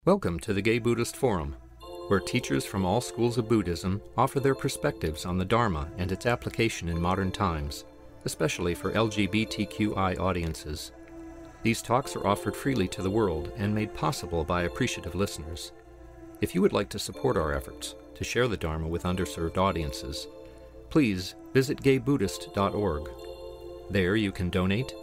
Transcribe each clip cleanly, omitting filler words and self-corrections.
Welcome to the Gay Buddhist Forum, where teachers from all schools of Buddhism offer their perspectives on the Dharma and its application in modern times, especially for LGBTQI audiences. These talks are offered freely to the world and made possible by appreciative listeners. If you would like to support our efforts to share the Dharma with underserved audiences, please visit gaybuddhist.org. There you can donate,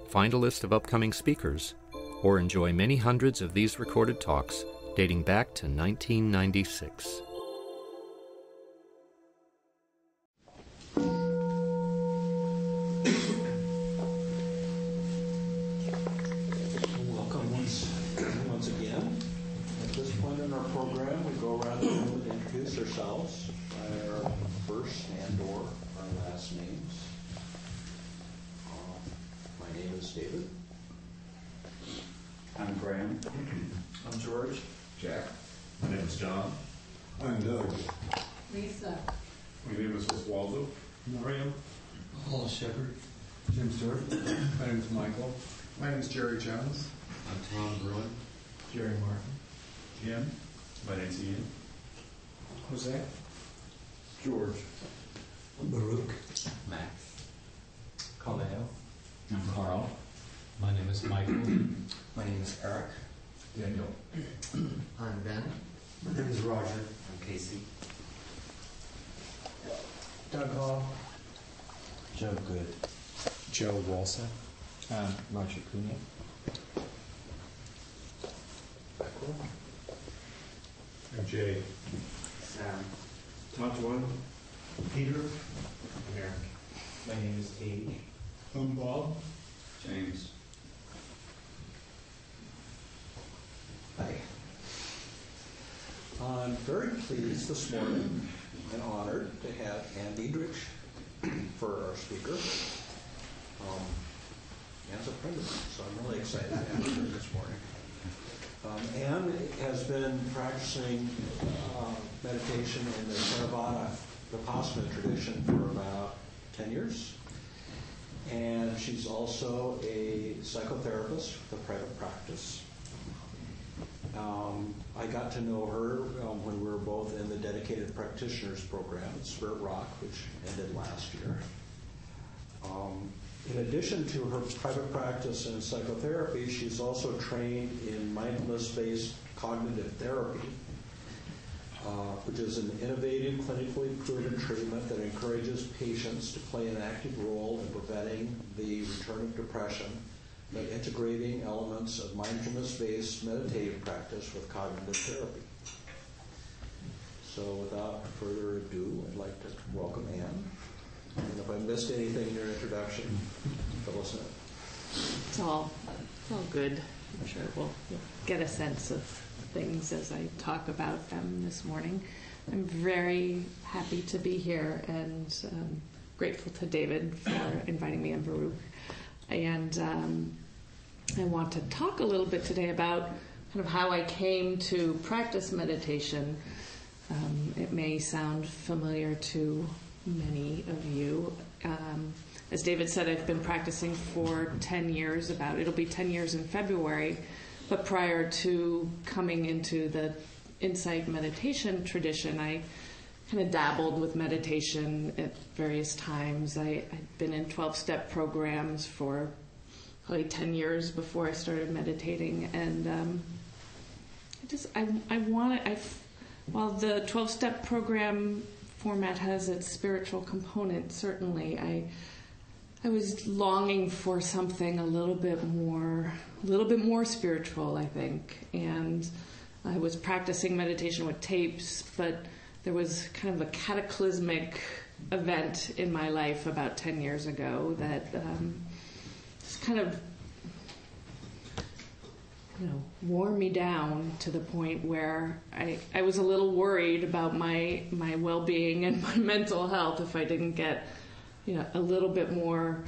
find a list of upcoming speakers, or enjoy many hundreds of these recorded talks dating back to 1996. Welcome once again. At this point in our program, we go around the room and introduce ourselves by our first and/or our last names. My name is David. I'm Graham. I'm George. Jack. My name is John. I'm Doug. Lisa. My name is Oswaldo. Marin. Paul Shepard. Jim Stewart. My name is Michael. My name is Jerry Jones. I'm Tom Bruin. Jerry Martin. Jim. My name's Ian. Jose. George. Baruch. Max. Kaleo. I'm Carl. My name is Michael. My name is Eric. Daniel. I'm Ben. My name is Roger. I'm Casey. Doug Hall. Joe Good. Joe Walsa. Roger Cunha. I'm Jay. Sam. Tatuan. Peter. Eric. My name is Age. I'm Bob. James. Hi. I'm very pleased this morning and honored to have Ann Diedrich for our speaker. Ann's a friend of mine, so I'm really excited to have her here this morning. Ann has been practicing meditation in the Theravada vipassana tradition for about 10 years. And she's also a psychotherapist with a private practice. I got to know her when we were both in the Dedicated Practitioners program at Spirit Rock, which ended last year. In addition to her private practice in psychotherapy, she's also trained in Mindfulness Based Cognitive Therapy, which is an innovative, clinically proven treatment that encourages patients to play an active role in preventing the return of depression by integrating elements of mindfulness-based meditative practice with cognitive therapy. So without further ado, I'd like to welcome Ann. And if I missed anything in your introduction, fill us in. It's all good. I'm sure we'll get a sense of things as I talk about them this morning. I'm very happy to be here and grateful to David for inviting me and Baruch. And I want to talk a little bit today about kind of how I came to practice meditation. It may sound familiar to many of you. As David said, I've been practicing for 10 years, it'll be 10 years in February, but prior to coming into the insight meditation tradition, I kind of dabbled with meditation at various times. I'd been in 12-step programs for probably 10 years before I started meditating, and while the 12-step program format has its spiritual component, certainly I was longing for something a little bit more spiritual, I think. And I was practicing meditation with tapes, but there was kind of a cataclysmic event in my life about 10 years ago that just kind of wore me down to the point where I was a little worried about my well-being and my mental health if I didn't get a little bit more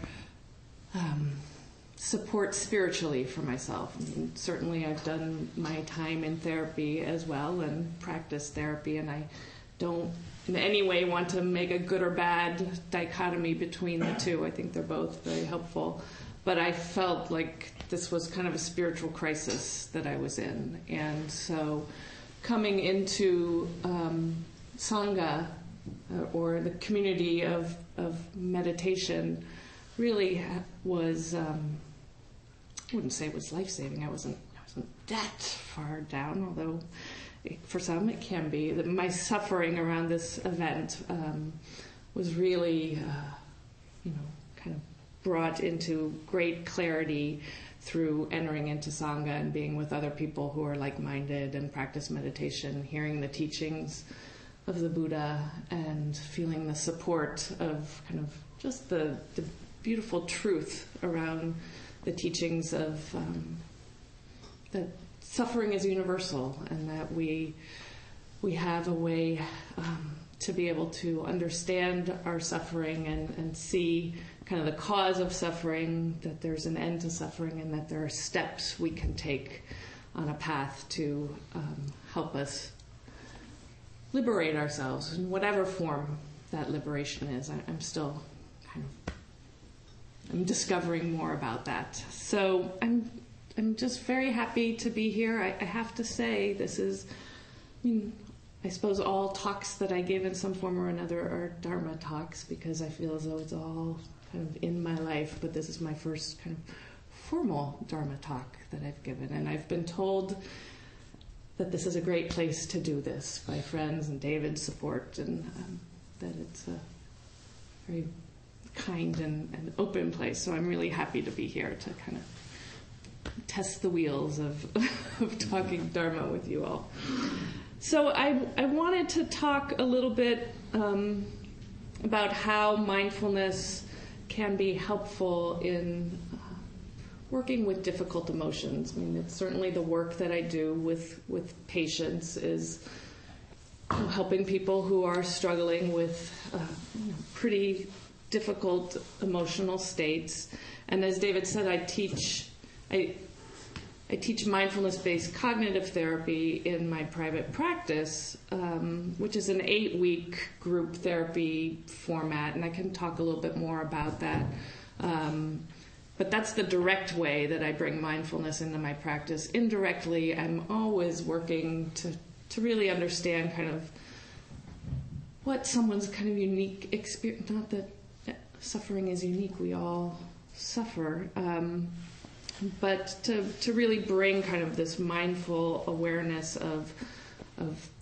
support spiritually for myself. I mean, certainly I've done my time in therapy as well and practiced therapy, and I don't in any way want to make a good or bad dichotomy between the two. I think they're both very helpful. but I felt like this was kind of a spiritual crisis that I was in. And so coming into Sangha, or the community of meditation, really was, I wouldn't say it was life-saving. I wasn't that far down, although for some it can be. My suffering around this event was really, kind of brought into great clarity through entering into Sangha and being with other people who are like-minded and practice meditation, hearing the teachings of the Buddha and feeling the support of kind of just the beautiful truth around the teachings of that suffering is universal, and that we have a way to be able to understand our suffering and see kind of the cause of suffering, that there's an end to suffering, and that there are steps we can take on a path to help us liberate ourselves in whatever form that liberation is. I'm still I'm discovering more about that. So I'm just very happy to be here. I have to say, this is, I suppose all talks that I give in some form or another are Dharma talks, because I feel as though it's all kind of in my life, but this is my first kind of formal Dharma talk that I've given. And I've been told that this is a great place to do this by friends and David's support, and that it's a very kind and open place. So I'm really happy to be here to kind of test the wheels of talking Dharma with you all. So I wanted to talk a little bit about how mindfulness can be helpful in working with difficult emotions. I mean, it's certainly the work that I do with patients is helping people who are struggling with pretty difficult emotional states. And as David said, I teach Mindfulness Based Cognitive Therapy in my private practice, which is an 8-week group therapy format, and I can talk a little bit more about that. But that's the direct way that I bring mindfulness into my practice. Indirectly, I'm always working to really understand kind of what someone's kind of unique experience, not that suffering is unique, we all suffer, but to really bring kind of this mindful awareness of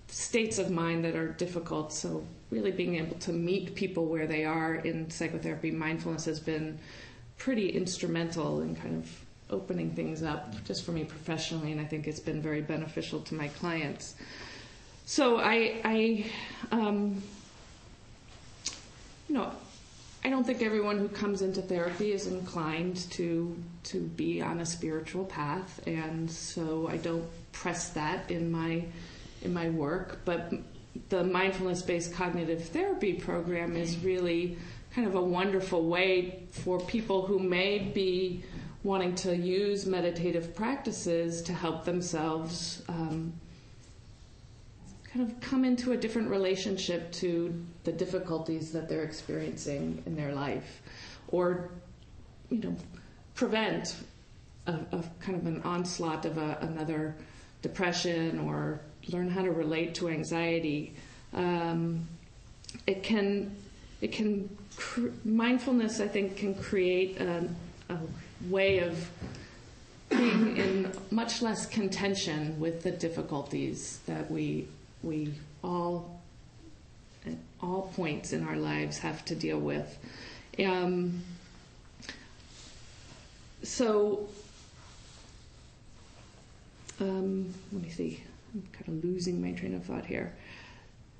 states of mind that are difficult. So really being able to meet people where they are in psychotherapy, mindfulness has been pretty instrumental in kind of opening things up just for me professionally, and I think it's been very beneficial to my clients. So I don't think everyone who comes into therapy is inclined to be on a spiritual path, and so I don't press that in my work. But the mindfulness-based cognitive therapy program is really kind of a wonderful way for people who may be wanting to use meditative practices to help themselves kind of come into a different relationship to the difficulties that they're experiencing in their life, or prevent a kind of an onslaught of another depression, or learn how to relate to anxiety. Mindfulness, I think, can create a way of being in much less contention with the difficulties that we all, at all points in our lives, have to deal with. Let me see. I'm kind of losing my train of thought here.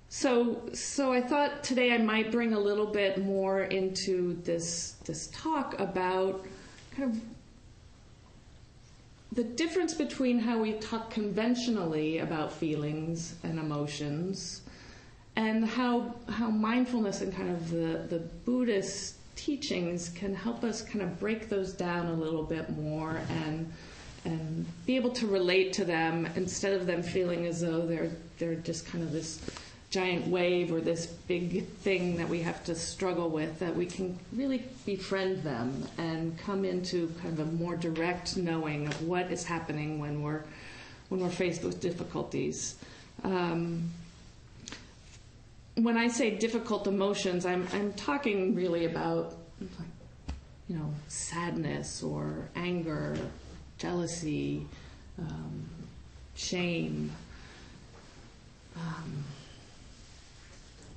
So I thought today I might bring a little bit more into this talk about kind of the difference between how we talk conventionally about feelings and emotions, and how mindfulness and kind of the Buddhist teachings can help us kind of break those down a little bit more and be able to relate to them instead of them feeling as though they're just kind of this giant wave or this big thing that we have to struggle with, that we can really befriend them and come into kind of a more direct knowing of what is happening when we're faced with difficulties. When I say difficult emotions, I'm talking really about, sadness or anger, jealousy, shame,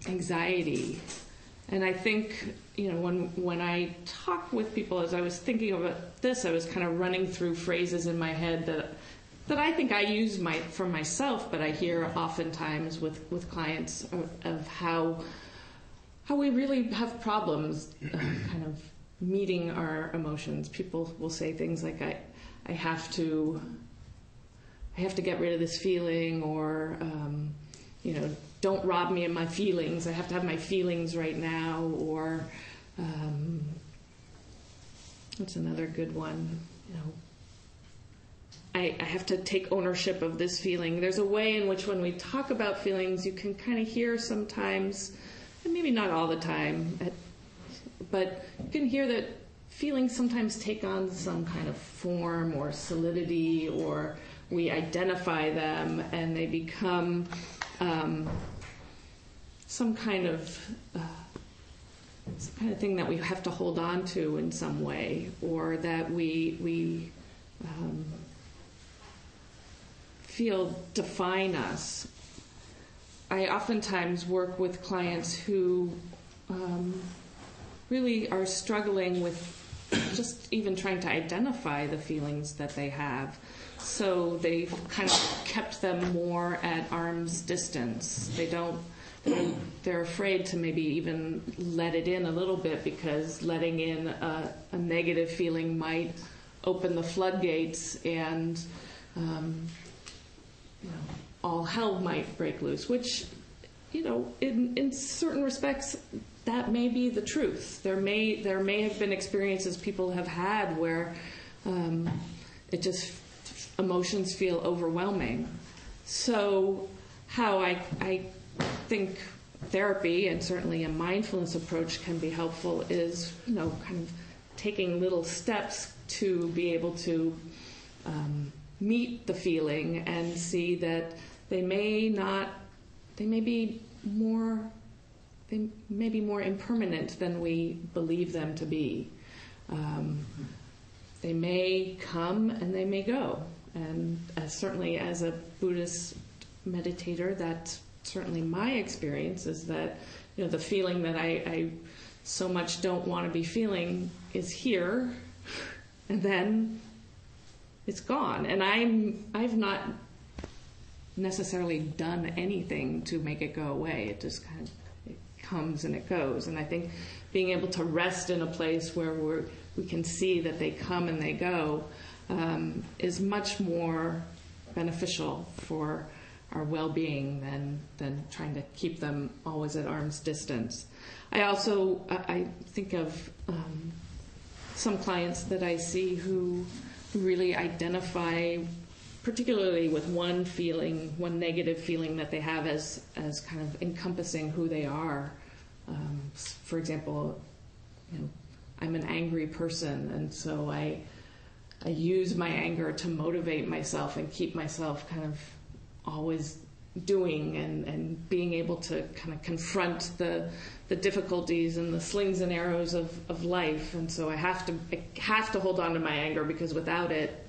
anxiety. And I think, when I talk with people, as I was thinking about this, I was kind of running through phrases in my head that I think I use for myself, but I hear oftentimes with clients of how we really have problems kind of meeting our emotions. People will say things like, I have to get rid of this feeling, or don't rob me of my feelings. I have to have my feelings right now. Or what's another good one? I have to take ownership of this feeling. There's a way in which when we talk about feelings, you can kind of hear sometimes, and maybe not all the time, but you can hear that feelings sometimes take on some kind of form or solidity, or we identify them and they become some kind of thing that we have to hold on to in some way, or that we feel define us. I oftentimes work with clients who really are struggling with just even trying to identify the feelings that they have. So they've kind of kept them more at arm's distance. They're afraid to maybe even let it in a little bit, because letting in a negative feeling might open the floodgates, and all hell might break loose, which, in certain respects, that may be the truth. There may have been experiences people have had where emotions feel overwhelming. So how I think therapy, and certainly a mindfulness approach, can be helpful is, kind of taking little steps to be able to meet the feeling and see that they may be more impermanent than we believe them to be. They may come and they may go. And certainly as a Buddhist meditator, that's certainly my experience, is that the feeling that I so much don't want to be feeling is here, and then it's gone. And I've not necessarily done anything to make it go away. It just kind of comes and it goes. And I think being able to rest in a place where we can see that they come and they go is much more beneficial for our well-being than trying to keep them always at arm's distance. I think of some clients that I see who really identify particularly with one negative feeling that they have as kind of encompassing who they are. For example, I'm an angry person, and so I use my anger to motivate myself and keep myself kind of always doing and being able to kind of confront the difficulties and the slings and arrows of life. And so I have to hold on to my anger, because without it,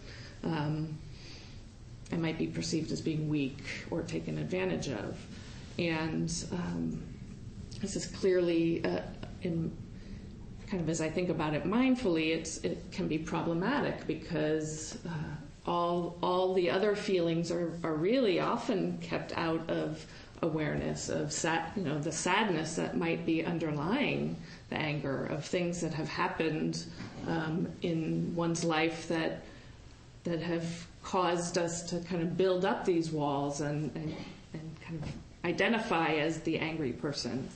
I might be perceived as being weak or taken advantage of. And this is clearly, in kind of as I think about it mindfully, it can be problematic, because all the other feelings are really often kept out of awareness of the sadness that might be underlying the anger, of things that have happened in one's life that have caused us to kind of build up these walls and kind of identify as the angry person.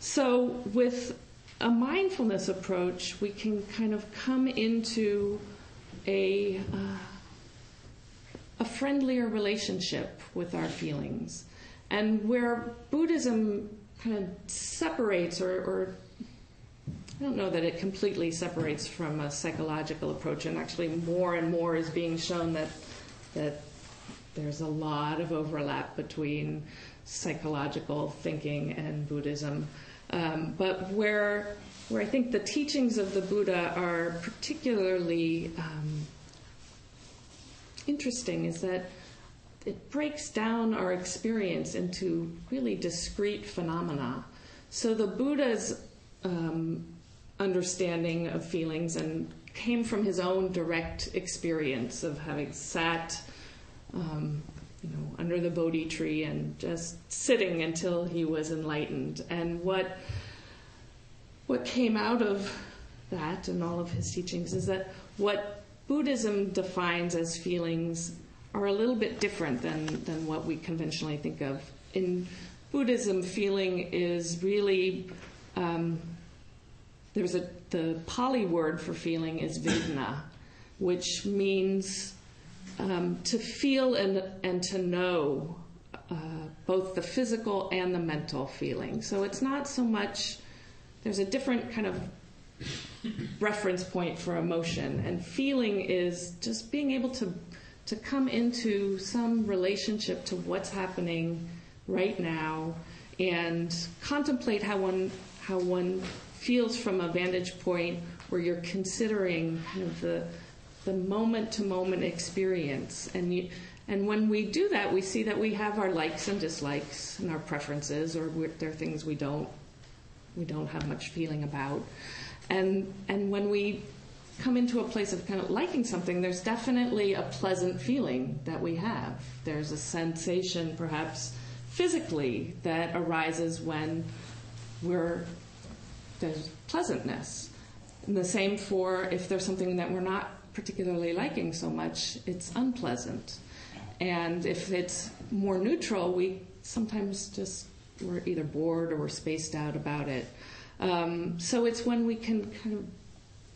So with a mindfulness approach, we can kind of come into a friendlier relationship with our feelings. And where Buddhism kind of separates, or I don't know that it completely separates from a psychological approach, and actually more and more is being shown that there's a lot of overlap between psychological thinking and Buddhism. But where I think the teachings of the Buddha are particularly interesting is that it breaks down our experience into really discrete phenomena. So the Buddha's understanding of feelings and came from his own direct experience of having sat under the Bodhi tree and just sitting until he was enlightened. And what came out of that and all of his teachings is that what Buddhism defines as feelings are a little bit different than what we conventionally think of. In Buddhism, feeling is really, the Pali word for feeling is Vedana, which means to feel and to know both the physical and the mental feeling. So it's not so much, there's a different kind of reference point for emotion, and feeling is just being able to come into some relationship to what's happening right now and contemplate how one feels from a vantage point where you're considering kind of the moment-to-moment experience. And when we do that, we see that we have our likes and dislikes and our preferences, or there are things we don't have much feeling about. And when we come into a place of kind of liking something, there's definitely a pleasant feeling that we have. There's a sensation, perhaps physically, that arises when there's pleasantness. And the same for if there's something that we're not particularly liking so much, it's unpleasant. And if it's more neutral, we sometimes we're either bored or we're spaced out about it. So it's when we can kind of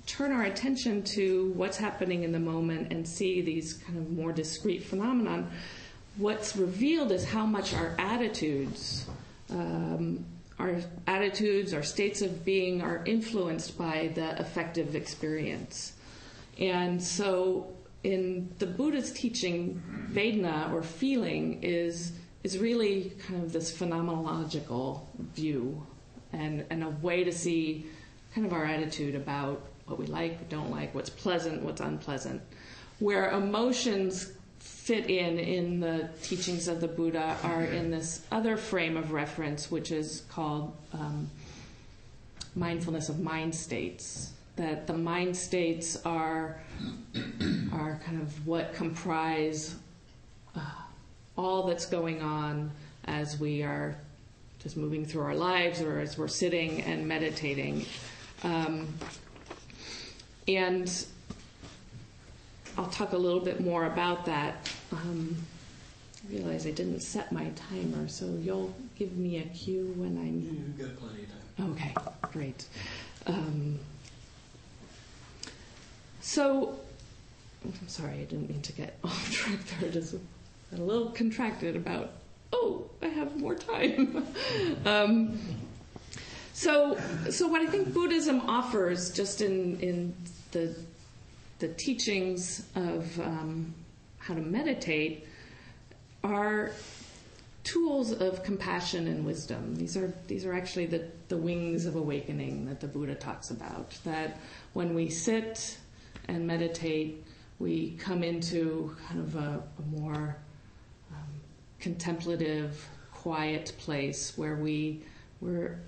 turn our attention to what's happening in the moment and see these kind of more discrete phenomenon. What's revealed is how much our attitudes, our states of being are influenced by the affective experience. And so in the Buddha's teaching, Vedana, or feeling, is really kind of this phenomenological view and a way to see kind of our attitude about what we like, don't like, what's pleasant, what's unpleasant. Where emotions fit in the teachings of the Buddha are in this other frame of reference, which is called mindfulness of mind states. That the mind states are kind of what comprise all that's going on as we are just moving through our lives or as we're sitting and meditating. And I'll talk a little bit more about that. I realize I didn't set my timer, so you'll give me a cue when I'm... You've got plenty of time. Okay, great. So, I'm sorry, I didn't mean to get off track there. Just a little contracted about, I have more time. So what I think Buddhism offers, just in the teachings of how to meditate, are tools of compassion and wisdom. These are actually the wings of awakening that the Buddha talks about. That when we sit and meditate, we come into kind of a more contemplative, quiet place where we're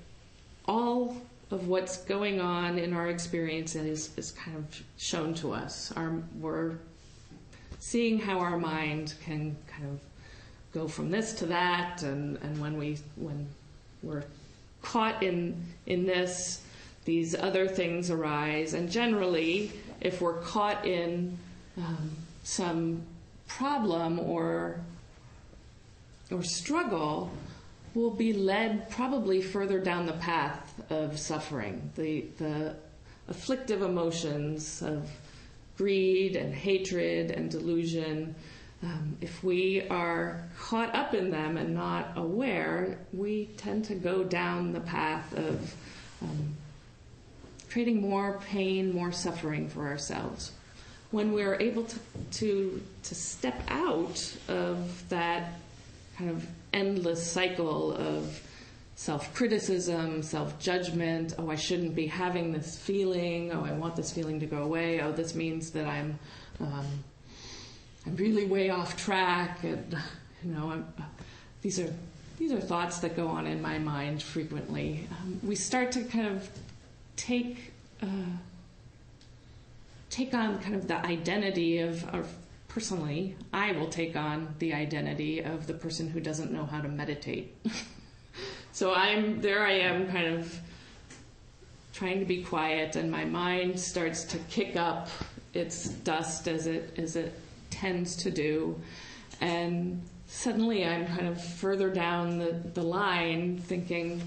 all of what's going on in our experience is kind of shown to us. We're seeing how our mind can kind of go from this to that, and when we're caught in this, these other things arise. And generally, if we're caught in some problem or struggle, we'll be led probably further down the path of suffering. The afflictive emotions of greed and hatred and delusion If we are caught up in them and not aware, we tend to go down the path of creating more pain, more suffering for ourselves. When we're able to step out of that kind of endless cycle of self-criticism, self-judgment, oh, I shouldn't be having this feeling, oh, I want this feeling to go away, oh, this means that I'm really way off track, and these are thoughts that go on in my mind frequently. We start to kind of take on kind of the identity of personally, I will take on the identity of the person who doesn't know how to meditate. So I am kind of trying to be quiet, and my mind starts to kick up its dust as it tends to do, and suddenly I'm kind of further down the line thinking,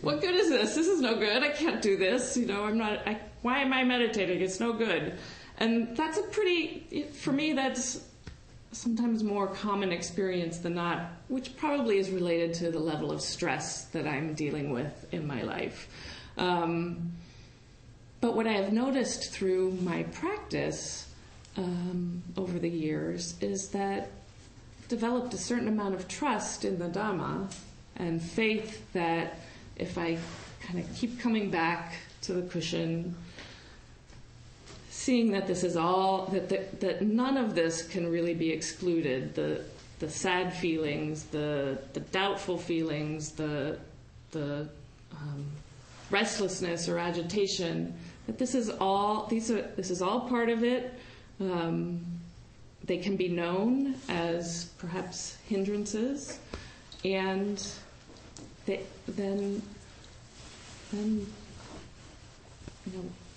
what good is this? This is no good. I can't do this. Why am I meditating? It's no good. And that's for me, that's sometimes more common experience than not, which probably is related to the level of stress that I'm dealing with in my life. But what I have noticed through my practice over the years is that I've developed a certain amount of trust in the Dhamma and faith that if I kind of keep coming back to the cushion, seeing that this is all, that none of this can really be excluded, the sad feelings, the doubtful feelings, the restlessness or agitation, that this is all part of it. They can be known as perhaps hindrances, and then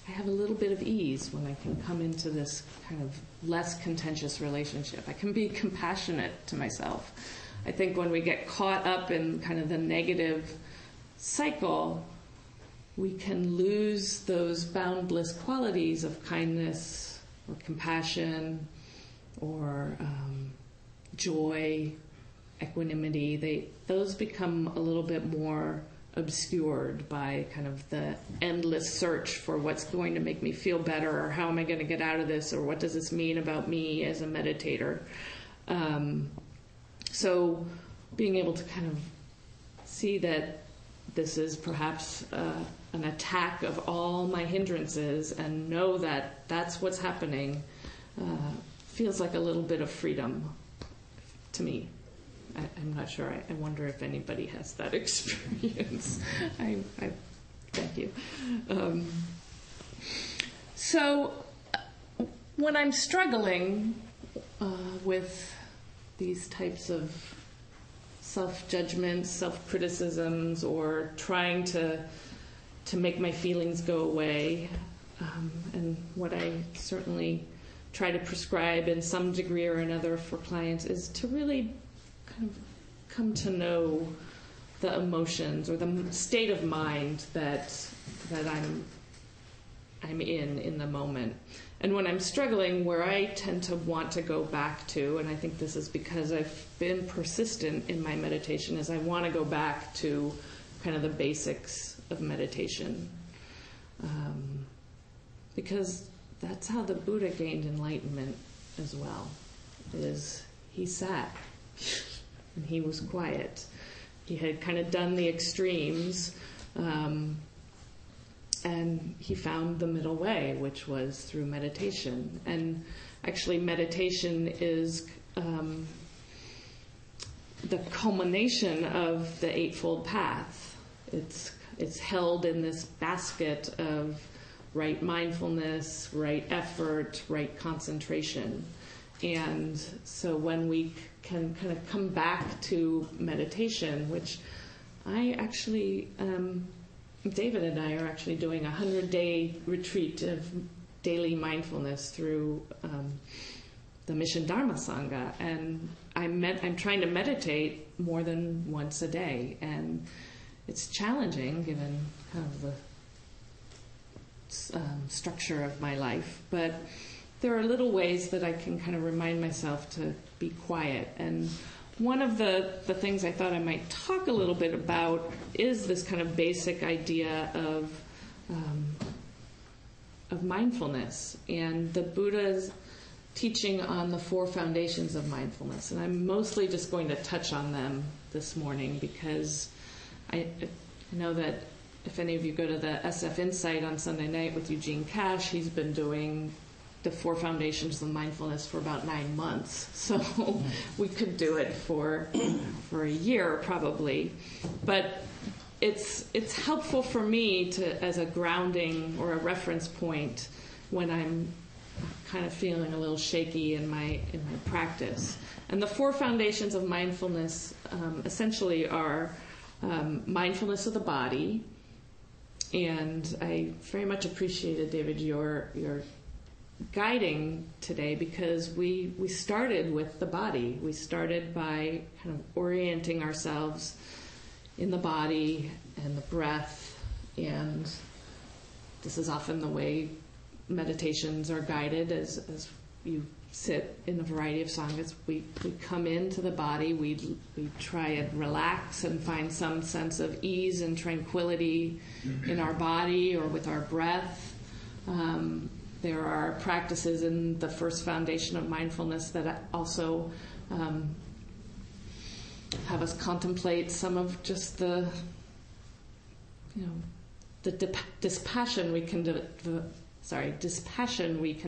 I have a little bit of ease when I can come into this kind of less contentious relationship. I can be compassionate to myself. I think when we get caught up in kind of the negative cycle, we can lose those boundless qualities of kindness or compassion or joy, equanimity. Those become a little bit more obscured by kind of the endless search for what's going to make me feel better, or how am I going to get out of this, or what does this mean about me as a meditator. So being able to kind of see that this is perhaps an attack of all my hindrances and know that that's what's happening feels like a little bit of freedom to me. I'm not sure. I wonder if anybody has that experience. I thank you. So when I'm struggling with these types of self-judgments, self-criticisms, or trying to make my feelings go away, and what I certainly try to prescribe in some degree or another for clients is to really kind of come to know the emotions or the state of mind that I'm in the moment. And when I'm struggling, where I tend to want to go back to, and I think this is because I've been persistent in my meditation, is I want to go back to kind of the basics of meditation. Because that's how the Buddha gained enlightenment as well, is he sat and he was quiet. He had kind of done the extremes, and he found the middle way, which was through meditation. And actually meditation is the culmination of the Eightfold Path. It's held in this basket of right mindfulness, right effort, right concentration. And so when we can kind of come back to meditation, which I actually, David and I are actually doing a 100-day retreat of daily mindfulness through the Mission Dharma Sangha, and I'm trying to meditate more than once a day, and it's challenging given kind of the structure of my life, but there are little ways that I can kind of remind myself to be quiet. And one of the things I thought I might talk a little bit about is this kind of basic idea of mindfulness and the Buddha's teaching on the 4 foundations of mindfulness. And I'm mostly just going to touch on them this morning because I know that if any of you go to the SF Insight on Sunday night with Eugene Cash, he's been doing the 4 foundations of mindfulness for about 9 months. So we could do it for a year probably. But it's helpful for me to as a grounding or a reference point when I'm kind of feeling a little shaky in my practice. And the 4 foundations of mindfulness essentially are mindfulness of the body. And I very much appreciated, David, your guiding today because we started with the body. We started by kind of orienting ourselves in the body and the breath, and this is often the way meditations are guided as you sit in a variety of sanghas. We come into the body, we try and relax and find some sense of ease and tranquility in our body or with our breath. There are practices in the first foundation of mindfulness that also have us contemplate some of just the dispassion we can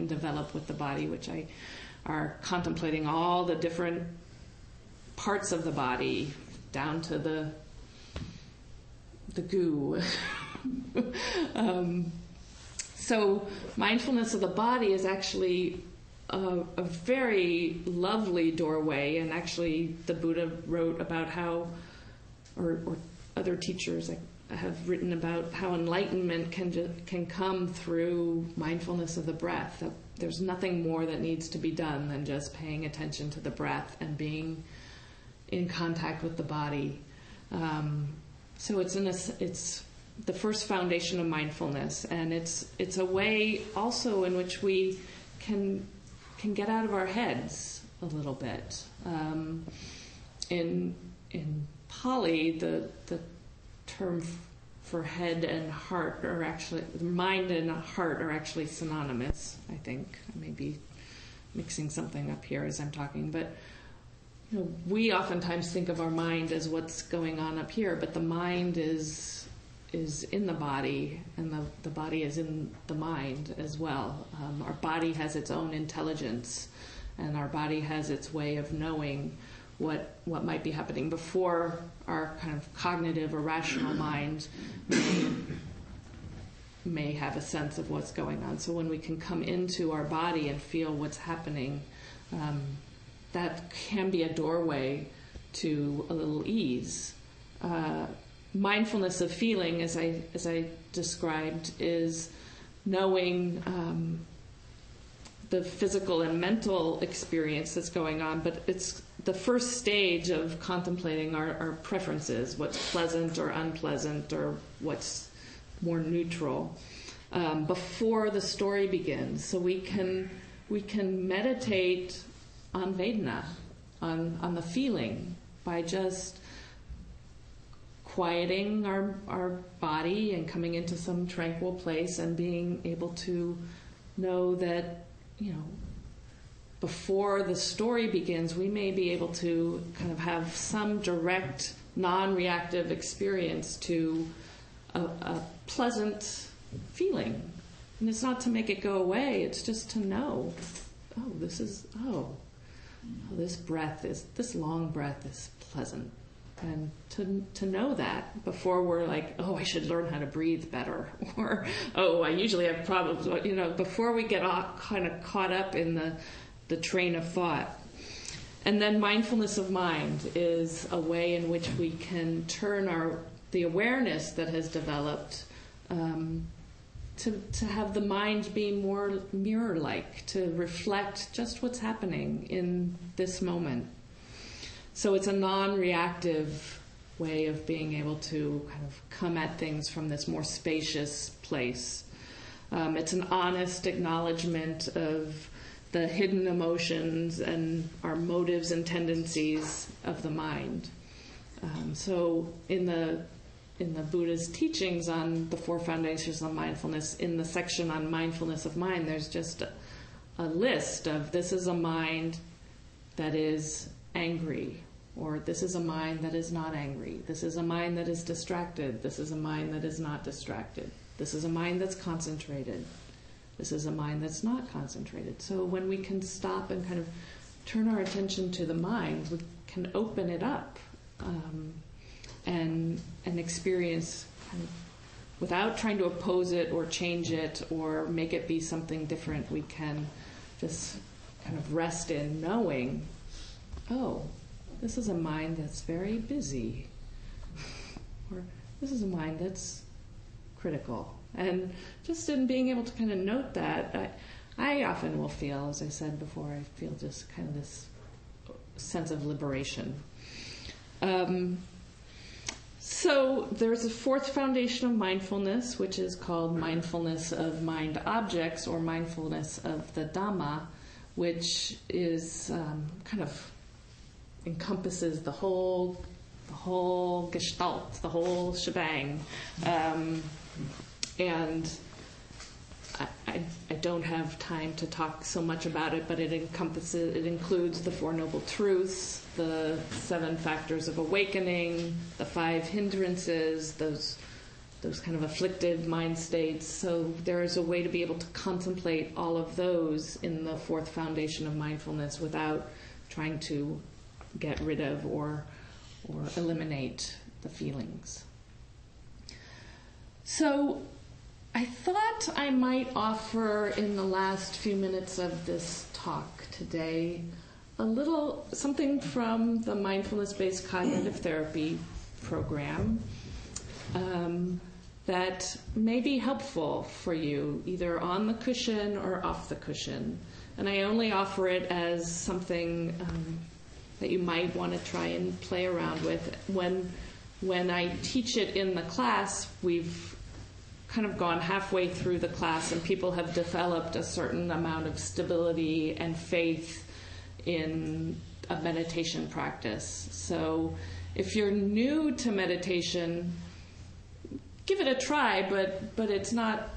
develop with the body, which I are contemplating all the different parts of the body down to the goo. So mindfulness of the body is actually a very lovely doorway, and actually the Buddha wrote about how, or other teachers have written about how enlightenment can come through mindfulness of the breath. That there's nothing more that needs to be done than just paying attention to the breath and being in contact with the body. So it's the first foundation of mindfulness, and it's a way also in which we can get out of our heads a little bit. In Pali, the term for head and heart are actually, mind and heart are actually synonymous, I think. I may be mixing something up here as I'm talking, but we oftentimes think of our mind as what's going on up here, but the mind is in the body, and the body is in the mind as well. Our body has its own intelligence, and our body has its way of knowing what might be happening before our kind of cognitive or rational mind may have a sense of what's going on. So when we can come into our body and feel what's happening, that can be a doorway to a little ease. Mindfulness of feeling, as I described, is knowing the physical and mental experience that's going on, but it's the first stage of contemplating our preferences, what's pleasant or unpleasant or what's more neutral, before the story begins. So we can meditate on Vedana, on the feeling, by just quieting our body and coming into some tranquil place and being able to know that, before the story begins, we may be able to kind of have some direct, non-reactive experience to a pleasant feeling. And it's not to make it go away, it's just to know, this long breath is pleasant. And to know that before we're like, I should learn how to breathe better, or I usually have problems, before we get kind of caught up in the train of thought. And then mindfulness of mind is a way in which we can turn the awareness that has developed to have the mind be more mirror-like, to reflect just what's happening in this moment. So it's a non-reactive way of being able to kind of come at things from this more spacious place. It's an honest acknowledgement of the hidden emotions and our motives and tendencies of the mind. So in the Buddha's teachings on the 4 foundations of mindfulness, in the section on mindfulness of mind, there's just a list of this is a mind that is angry, or this is a mind that is not angry, this is a mind that is distracted, this is a mind that is not distracted, this is a mind that's concentrated, this is a mind that's not concentrated. So when we can stop and kind of turn our attention to the mind, we can open it up and experience kind of, without trying to oppose it or change it or make it be something different. We can just kind of rest in knowing, oh, this is a mind that's very busy, or this is a mind that's critical. And just in being able to kind of note that, I often will feel, as I said before, I feel just kind of this sense of liberation. So there's a 4th foundation of mindfulness, which is called mindfulness of mind objects, or mindfulness of the Dhamma, which is kind of encompasses the whole gestalt, the whole shebang. And I don't have time to talk so much about it, but it includes the 4 Noble Truths, the 7 factors of awakening, the 5 hindrances, those kind of afflicted mind states. So there is a way to be able to contemplate all of those in the 4th foundation of mindfulness without trying to get rid of or eliminate the feelings. So I thought I might offer in the last few minutes of this talk today a little something from the Mindfulness Based Cognitive Therapy program that may be helpful for you, either on the cushion or off the cushion. And I only offer it as something that you might want to try and play around with. When I teach it in the class, we've kind of gone halfway through the class and people have developed a certain amount of stability and faith in a meditation practice. So if you're new to meditation, give it a try, but it's not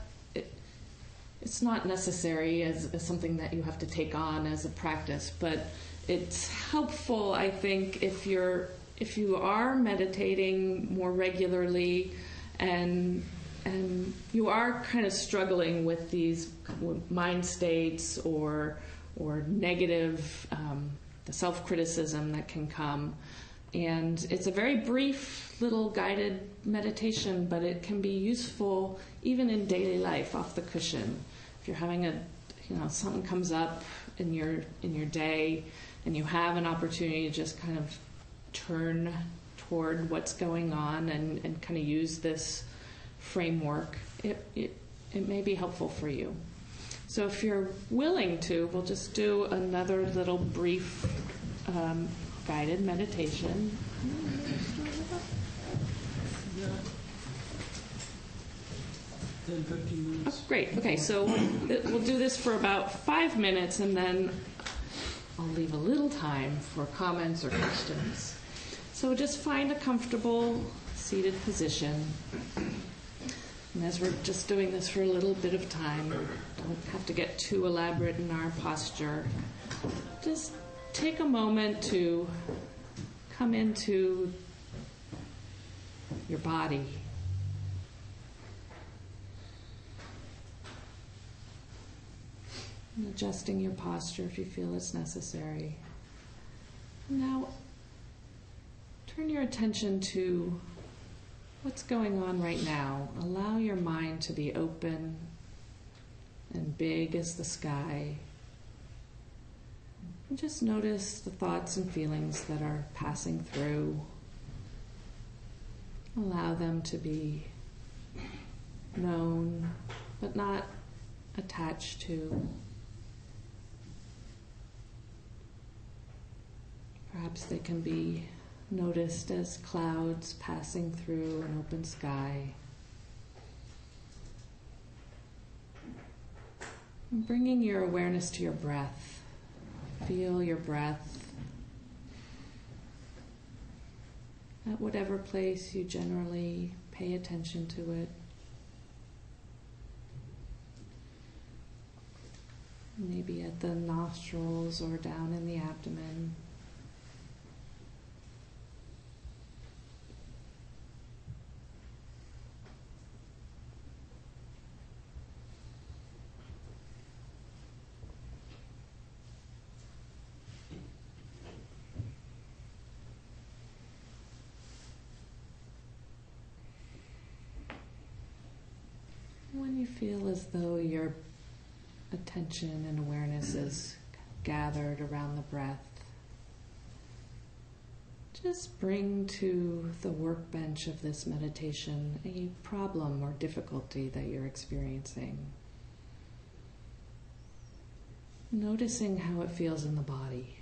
necessary as something that you have to take on as a practice. But it's helpful, I think, if you are meditating more regularly and you are kind of struggling with these mind states or negative, the self-criticism that can come. And it's a very brief little guided meditation, but it can be useful even in daily life off the cushion. If you're having something comes up in your day and you have an opportunity to just kind of turn toward what's going on and kind of use this framework, it may be helpful for you. So if you're willing to, we'll just do another little brief guided meditation. 10-15 minutes. Oh, great. Okay, so we'll do this for about 5 minutes, and then I'll leave a little time for comments or questions. So just find a comfortable seated position. And as we're just doing this for a little bit of time, don't have to get too elaborate in our posture. Just take a moment to come into your body. And adjusting your posture if you feel it's necessary. Now, turn your attention to what's going on right now. Allow your mind to be open and big as the sky. And just notice the thoughts and feelings that are passing through. Allow them to be known, but not attached to. Perhaps they can be noticed as clouds passing through an open sky. And bringing your awareness to your breath. Feel your breath at whatever place you generally pay attention to it. Maybe at the nostrils or down in the abdomen. When you feel as though your attention and awareness is gathered around the breath, just bring to the workbench of this meditation a problem or difficulty that you're experiencing. Noticing how it feels in the body.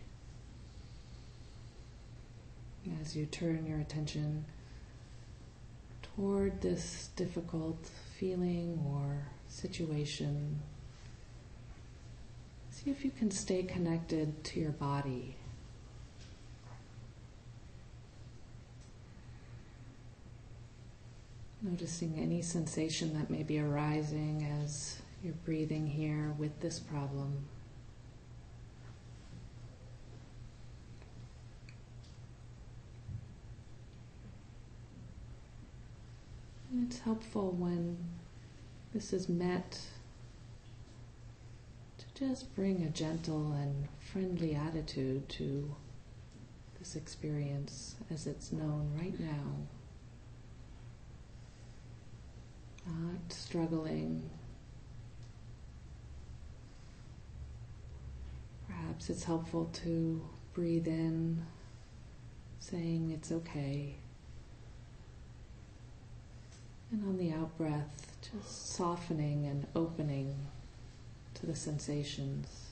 As you turn your attention toward this difficult feeling or situation, see if you can stay connected to your body. Noticing any sensation that may be arising as you're breathing here with this problem. And it's helpful when this is met to just bring a gentle and friendly attitude to this experience as it's known right now. Not struggling. Perhaps it's helpful to breathe in, saying it's okay. And on the out-breath, just softening and opening to the sensations.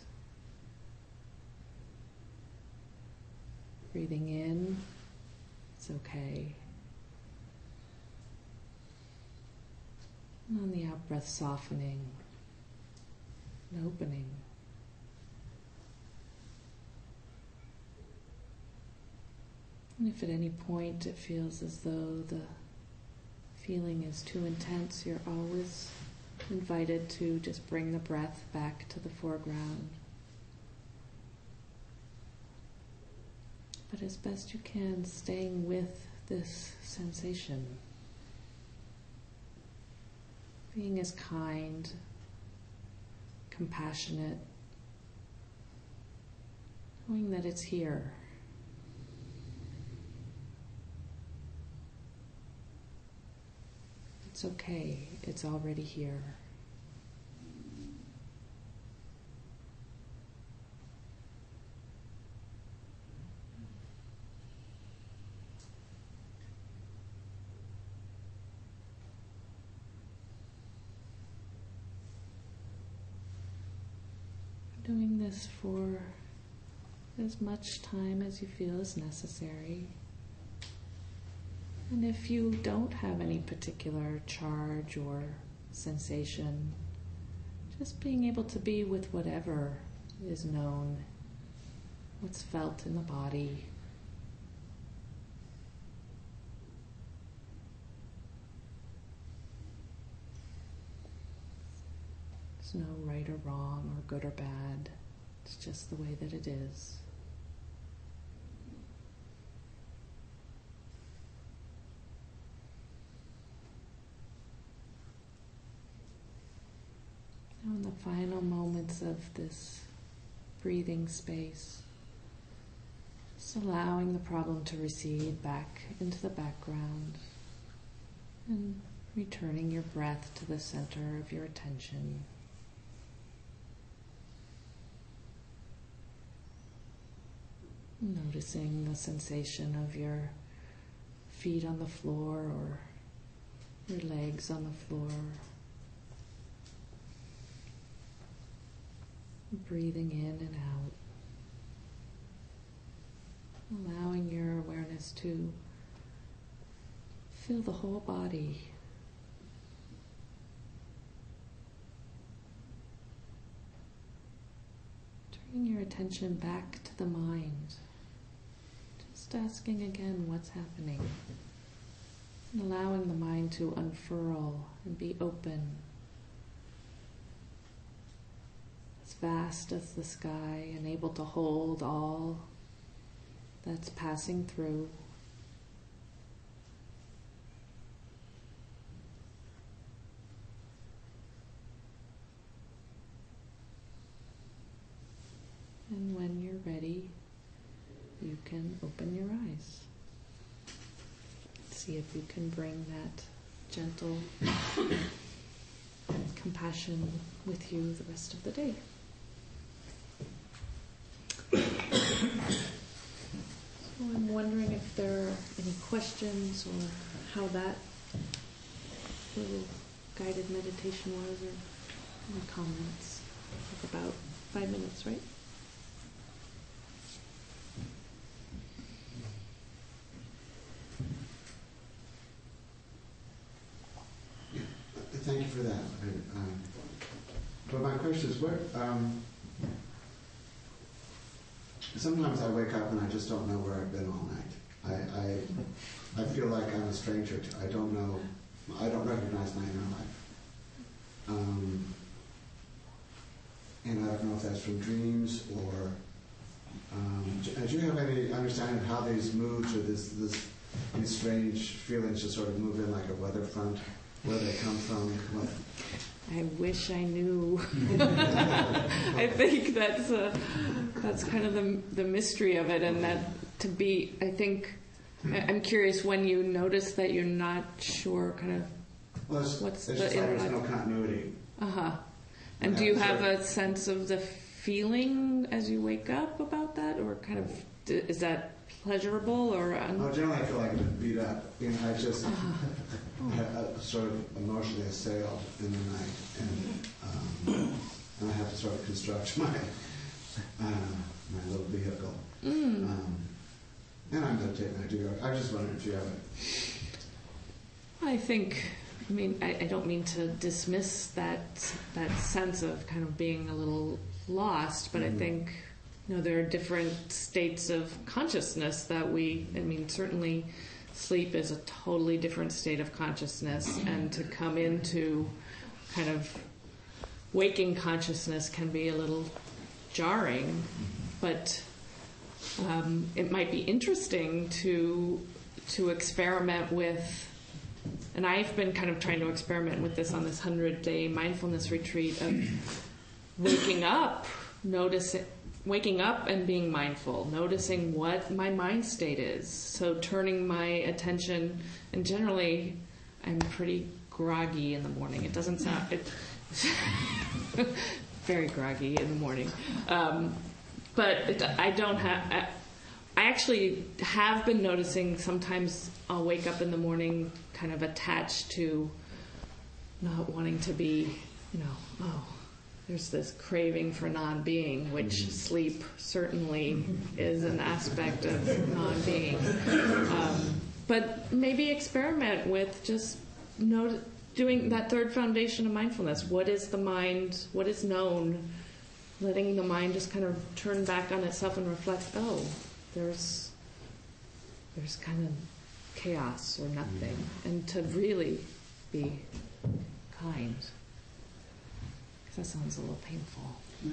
Breathing in, it's okay. And on the out-breath, softening and opening. And if at any point it feels as though the feeling is too intense, you're always invited to just bring the breath back to the foreground. But as best you can, staying with this sensation. Being as kind, compassionate, knowing that it's here. It's okay, it's already here. Doing this for as much time as you feel is necessary. And if you don't have any particular charge or sensation, just being able to be with whatever is known, what's felt in the body. There's no right or wrong or good or bad. It's just the way that it is. Now in the final moments of this breathing space, just allowing the problem to recede back into the background and returning your breath to the center of your attention. Noticing the sensation of your feet on the floor or your legs on the floor. Breathing in and out. Allowing your awareness to fill the whole body. attention back to the mind. Just asking again what's happening. And allowing the mind to unfurl and be open. As vast as the sky and able to hold all that's passing through. And when you're ready, you can open your eyes. See if you can bring that gentle compassion with you the rest of the day. So I'm wondering if there are any questions or how that little guided meditation was, or any comments. It's about 5 minutes, right? Thank you for that. But my question is, sometimes I wake up and I just don't know where I've been all night. I feel like I'm a stranger to. I don't recognize my inner life. And I don't know if that's from dreams or. Do you have any understanding of how these moods or these strange feelings just sort of move in like a weather front? Where they come from? What? I wish I knew. I think that's kind of the mystery of it, and that to be. I think I'm curious when you notice that you're not sure, kind of. Well, what's the just inner like there's life? no continuity. And do you have a sense of the feeling as you wake up about that, or kind of is that pleasurable or? Generally I feel like I've been beat up. I just sort of emotionally assailed in the night, and I have to sort of construct my little vehicle. And I'm meditating. I just wondered if you have it. I don't mean to dismiss that sense of kind of being a little lost, but I think there are different states of consciousness that certainly sleep is a totally different state of consciousness, and to come into kind of waking consciousness can be a little jarring, but it might be interesting to experiment with, and I've been kind of trying to experiment with this on this 100-day mindfulness retreat of waking up and being mindful, noticing what my mind state is. So turning my attention, and generally I'm pretty groggy in the morning. It doesn't sound very groggy in the morning. But I actually have been noticing sometimes I'll wake up in the morning kind of attached to not wanting to be, there's this craving for non-being, which sleep certainly is an aspect of non-being. But maybe experiment with just doing that third foundation of mindfulness. What is the mind? What is known? Letting the mind just kind of turn back on itself and reflect, there's kind of chaos or nothing. And to really be kind. That sounds a little painful. Yeah.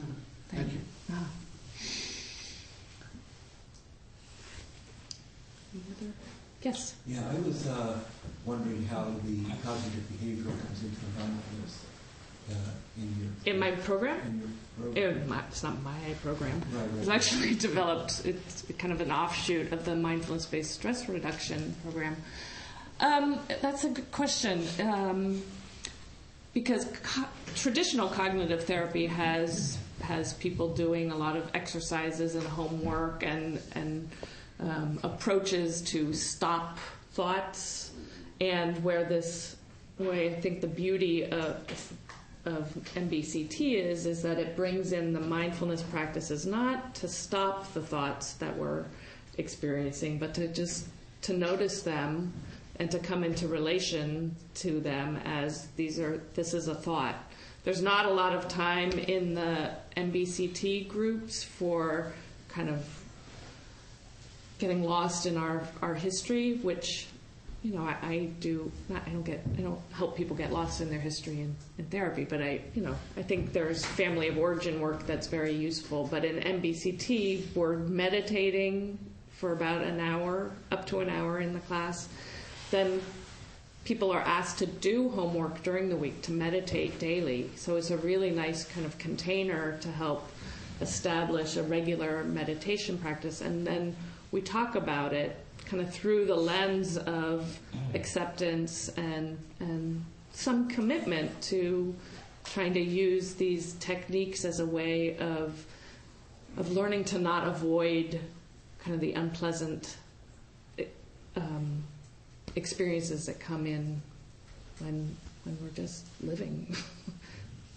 Thank you. Yes? Yeah, I was wondering how the cognitive behavioral comes into mindfulness in my program? In your program. It's not my program. Right. It's actually developed, it's kind of an offshoot of the Mindfulness Based Stress Reduction program. That's a good question. Because traditional cognitive therapy has people doing a lot of exercises and homework and approaches to stop thoughts, and where I think the beauty of MBCT is that it brings in the mindfulness practices not to stop the thoughts that we're experiencing, but to notice them and to come into relation to them as this is a thought. there's not a lot of time in the MBCT groups for kind of getting lost in our history, which, you know, I don't help people get lost in their history in therapy, but I think there's family of origin work that's very useful. But in MBCT, we're meditating for about an hour, up to an hour in the class. Then people are asked to do homework during the week, to meditate daily. So it's a really nice kind of container to help establish a regular meditation practice. And then we talk about it kind of through the lens of acceptance and some commitment to trying to use these techniques as a way of learning to not avoid kind of the unpleasant experiences that come in when we're just living.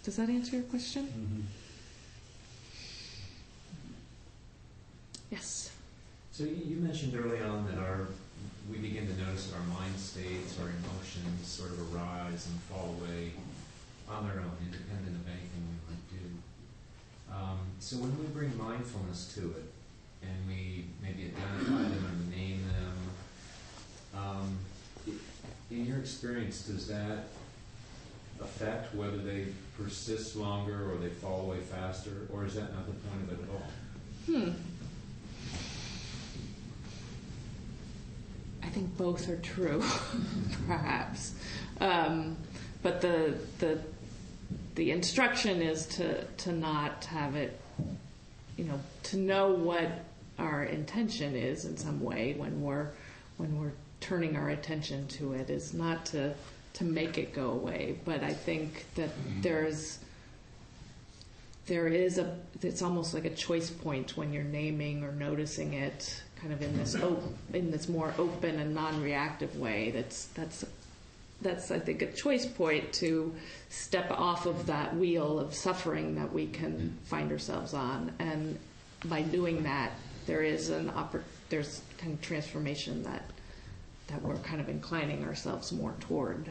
Does that answer your question? Mm-hmm. Yes. So you mentioned early on that we begin to notice that our mind states, our emotions sort of arise and fall away on their own, independent of anything we might do. So when we bring mindfulness to it, and we maybe identify them and name them, in your experience, does that affect whether they persist longer or they fall away faster, or is that not the point of it at all? I think both are true, perhaps. But the instruction is to not have it, to know what our intention is in some way when we're turning our attention to it, is not to make it go away. But I think that it's almost like a choice point when you're naming or noticing it kind of in this more open and non-reactive way. That's I think a choice point to step off of that wheel of suffering that we can find ourselves on, and by doing that, there's kind of transformation that we're kind of inclining ourselves more toward.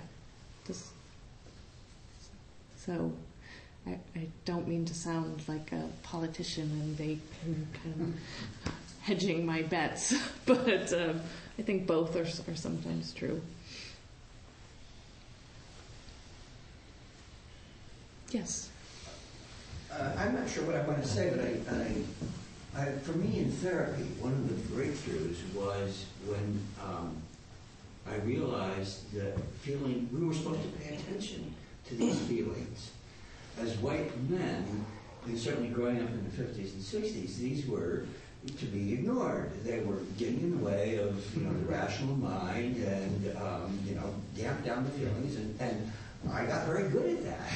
So I don't mean to sound like a politician and kind of hedging my bets, but I think both are sometimes true. Yes. I'm not sure what I want to say, but for me in therapy, one of the breakthroughs was when I realized that we were supposed to pay attention to these feelings. As white men, and certainly growing up in the 50s and 60s, these were to be ignored. They were getting in the way of the rational mind and damp down the feelings, and I got very good at that.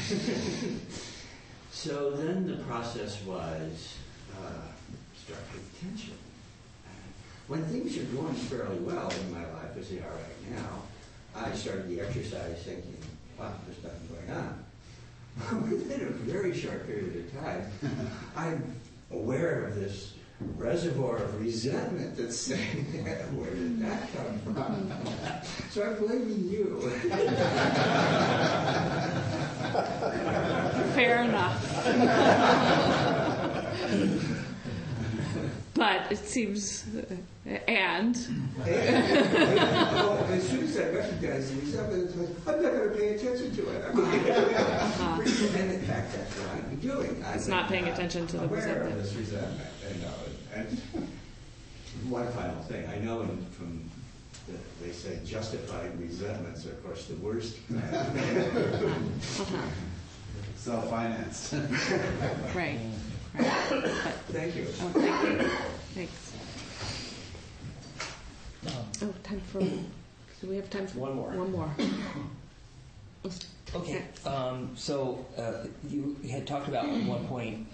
So then the process was start paying attention. When things are going fairly well in my life, as they are right now, I started the exercise thinking, wow, there's nothing going on. Within a very short period of time, I'm aware of this reservoir of resentment that's saying, where did that come from? So I'm blaming you. Fair enough. But it seems, as soon as I recognize the resentment, I'm not going to pay attention to it. And in fact, that's what I'd be doing. It's not paying attention to the resentment. Aware of this resentment. And one final thing. I know they say justified resentments are, of course, the worst. Self-financed. Right. Thank you. Oh, thank you. Thanks. Time for... Do we have time for... One more. One more. Okay. So you had talked about at one point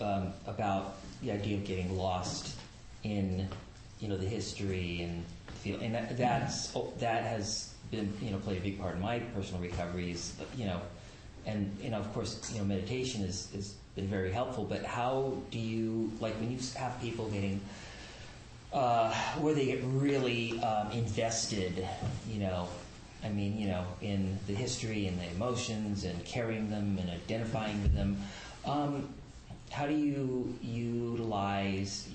about the idea of getting lost in, the history and feel, and that has been, played a big part in my personal recoveries, and of course, meditation has been very helpful. But how do you, like, when you have people getting where they get really invested, I mean, in the history and the emotions and carrying them and identifying with them. How do you utilize,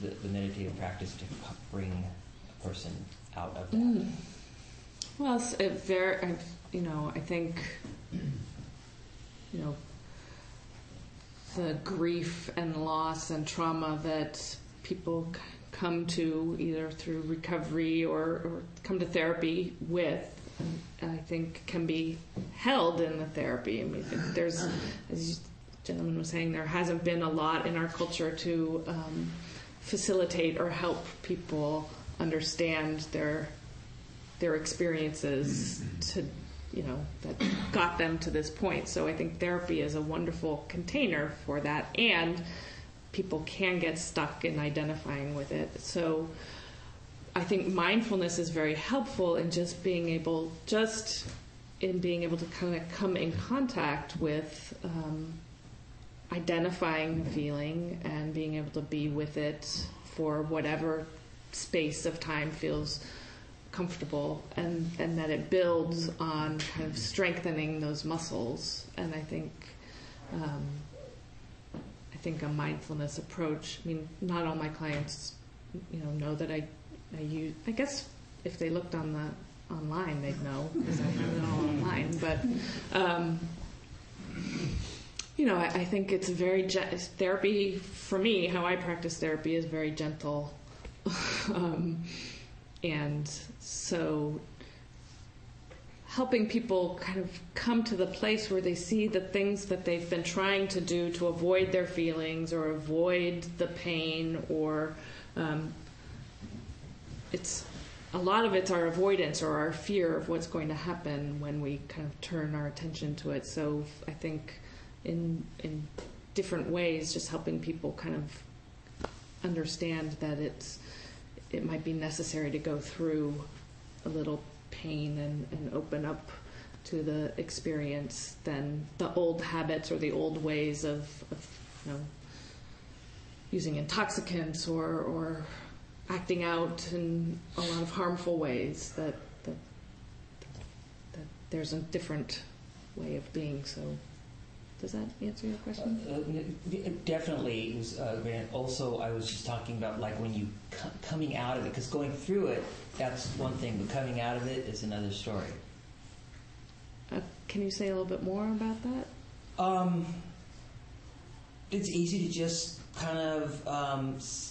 the meditative practice to bring a person out of that? Well, I think, the grief and loss and trauma that people come to either through recovery or come to therapy with, I think can be held in the therapy. I mean, there's, as the gentleman was saying, there hasn't been a lot in our culture to facilitate or help people understand their experiences to, that got them to this point. So I think therapy is a wonderful container for that, and people can get stuck in identifying with it. So I think mindfulness is very helpful in just being able to kind of come in contact with identifying the feeling and being able to be with it for whatever space of time feels comfortable, and that it builds on kind of strengthening those muscles. And I think a mindfulness approach, I mean, not all my clients know that I use, I guess if they looked online they'd know, because I have it all online, but I think it's very therapy for me, how I practice therapy is very gentle. And so helping people kind of come to the place where they see the things that they've been trying to do to avoid their feelings or avoid the pain, or it's a lot of it's our avoidance or our fear of what's going to happen when we kind of turn our attention to it. So I think in different ways, just helping people kind of understand that it might be necessary to go through a little pain and open up to the experience than the old habits or the old ways of using intoxicants or acting out in a lot of harmful ways, that there's a different way of being. So does that answer your question? Definitely. It was, also, I was just talking about like when you coming out of it, because going through it, that's one thing, but coming out of it is another story. Can you say a little bit more about that? It's easy to just kind of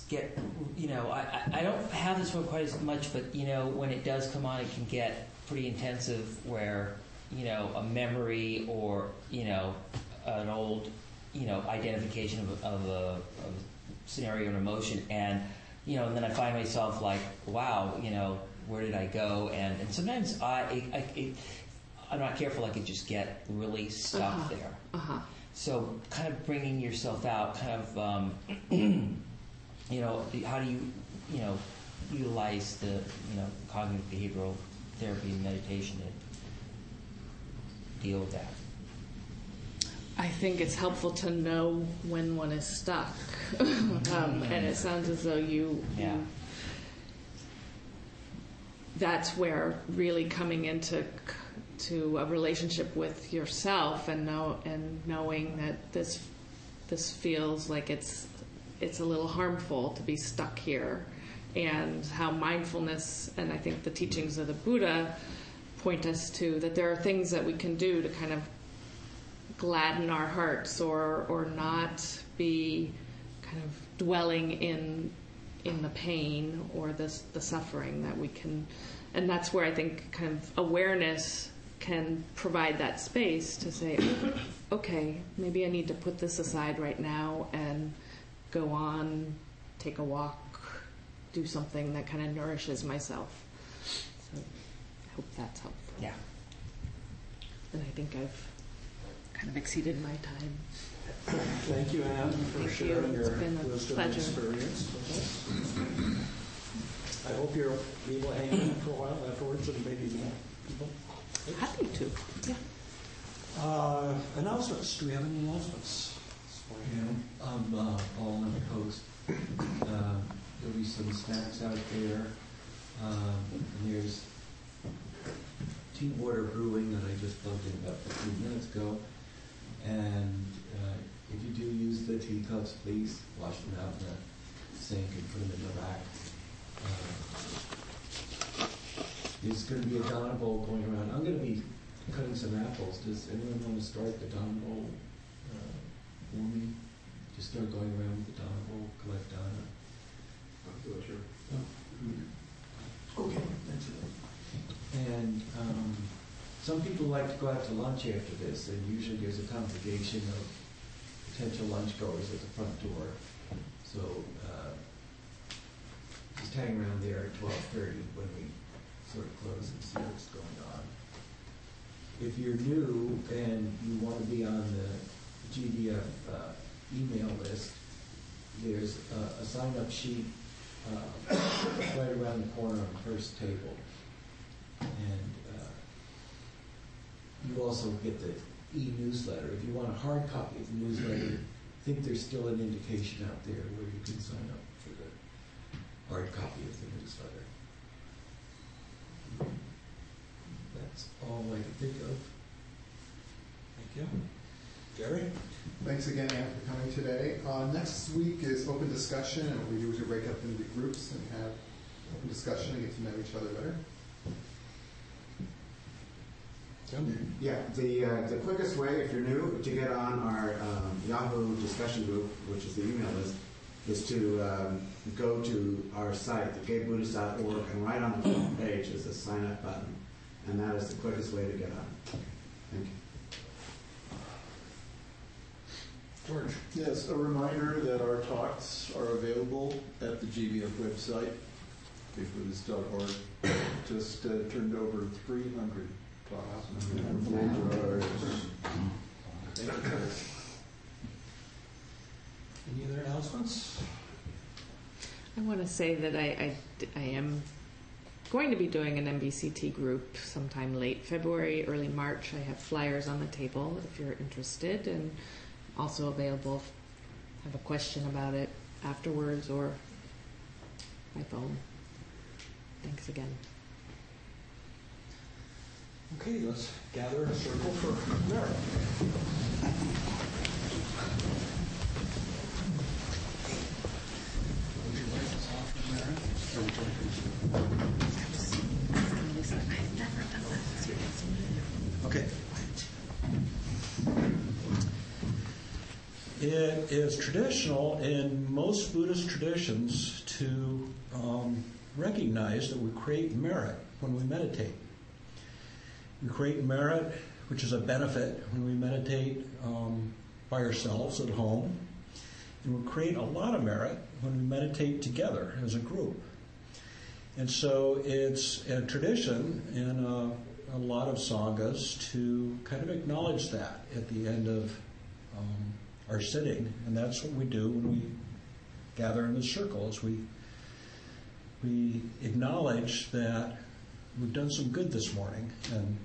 get, I don't have this one quite as much, but, when it does come on, it can get pretty intensive where, a memory or, an old, identification of a scenario and emotion, and and then I find myself like, wow, where did I go? And sometimes I'm not careful, I could just get really stuck there. So kind of bringing yourself out, kind of, how do you, utilize the, cognitive behavioral therapy and meditation to deal with that? I think it's helpful to know when one is stuck. And it sounds as though that's where really coming into a relationship with yourself and knowing that this feels like it's a little harmful to be stuck here, and how mindfulness, and I think the teachings of the Buddha point us to that there are things that we can do to kind of gladden our hearts or not be kind of dwelling in the pain or the suffering, that we can, and that's where I think kind of awareness can provide that space to say, okay, maybe I need to put this aside right now and go on, take a walk, do something that kind of nourishes myself. So I hope that's helpful. Yeah. And I think I've kind of exceeded my time. Thank you, Anne, for sharing your wisdom and pleasure. experience with us. I hope you'll be able to hang out for a while afterwards and maybe meet people. Happy to. Yeah. Announcements. Do we have any announcements? All on the coast. There'll be some snacks out there. And there's tea cups, please wash them out in the sink and put them in the rack. There's going to be a Donna bowl going around. I'm going to be cutting some apples. Does anyone want to start the Donna bowl for me? Just start going around with the Donna bowl, collect Donna. I'll do it, sure. Okay, that's it. And some people like to go out to lunch after this, and usually there's a congregation of potential lunch goers at the front door. So just hang around there at 12:30 when we sort of close and see what's going on. If you're new and you want to be on the GDF email list, there's a sign-up sheet right around the corner on the first table. And you also get the e-newsletter. If you want a hard copy of the newsletter, I think there's still an indication out there where you can sign up for the hard copy of the newsletter. That's all I can think of. Thank you. Gary? Thanks again, Anne, for coming today. Next week is open discussion, and we usually break up into groups and have open discussion and get to know each other better. Yeah, the quickest way, if you're new, to get on our Yahoo discussion group, which is the email list, is to go to our site, thegaybuddhist.org, and right on the front page is a sign-up button, and that is the quickest way to get on. Thank you. George. Yes, a reminder that our talks are available at the GBF website, vipassana.org. Just turned over 300 talks. Any other announcements? I want to say that I am going to be doing an MBCT group sometime late February, early March. I have flyers on the table if you're interested, and also available if you have a question about it afterwards or by phone. Thanks again. Okay, let's gather in a circle for merit. Okay. It is traditional in most Buddhist traditions to recognize that we create merit when we meditate. We create merit, which is a benefit when we meditate by ourselves at home. And we create a lot of merit when we meditate together as a group. And so it's a tradition in a lot of sanghas to kind of acknowledge that at the end of our sitting. And that's what we do when we gather in the circle, is we acknowledge that we've done some good this morning, and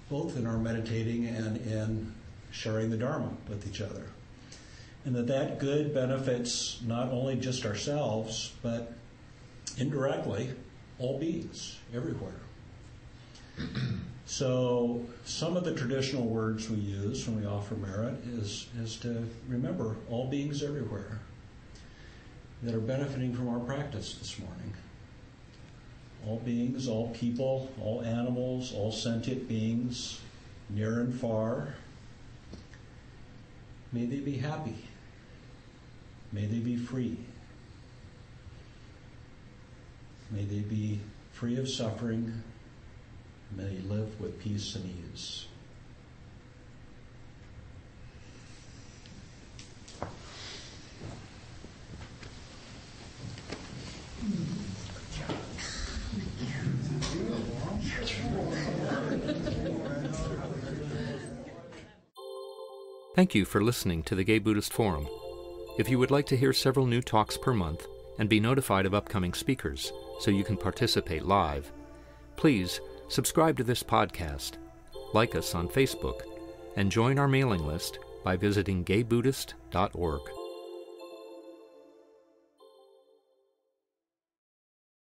both in our meditating and in sharing the Dharma with each other. And that good benefits not only just ourselves, but indirectly all beings everywhere. So some of the traditional words we use when we offer merit is to remember all beings everywhere that are benefiting from our practice this morning. All beings, all people, all animals, all sentient beings, near and far. May they be happy. May they be free. May they be free of suffering. May they live with peace and ease. Thank you for listening to the Gay Buddhist Forum. If you would like to hear several new talks per month and be notified of upcoming speakers so you can participate live, please subscribe to this podcast, like us on Facebook, and join our mailing list by visiting gaybuddhist.org.